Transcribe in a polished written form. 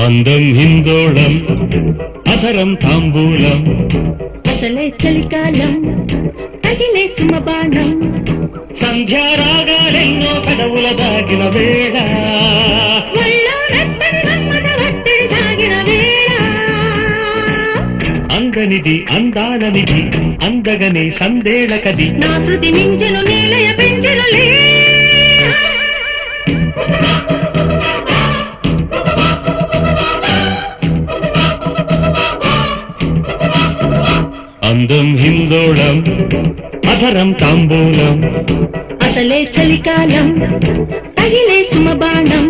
అందం హిందోళం అధరం తాంబూలం అసలే చలికాలం తగిలే సుమబాణం సంధ్యారాగాలెన్నో కడవుల దాగిన వేళ ఒళ్ళో రత్తని రమ్మన ఒత్తిడి సాగిన వేళ అందనిది అందాలనిది అందగనే సందేళకది నా శృతి మించును నీలయ పెంచునులే అందం హిందోళం అధరం తాంబూలం అసలే చలికాలం తగిలే సుమబాణం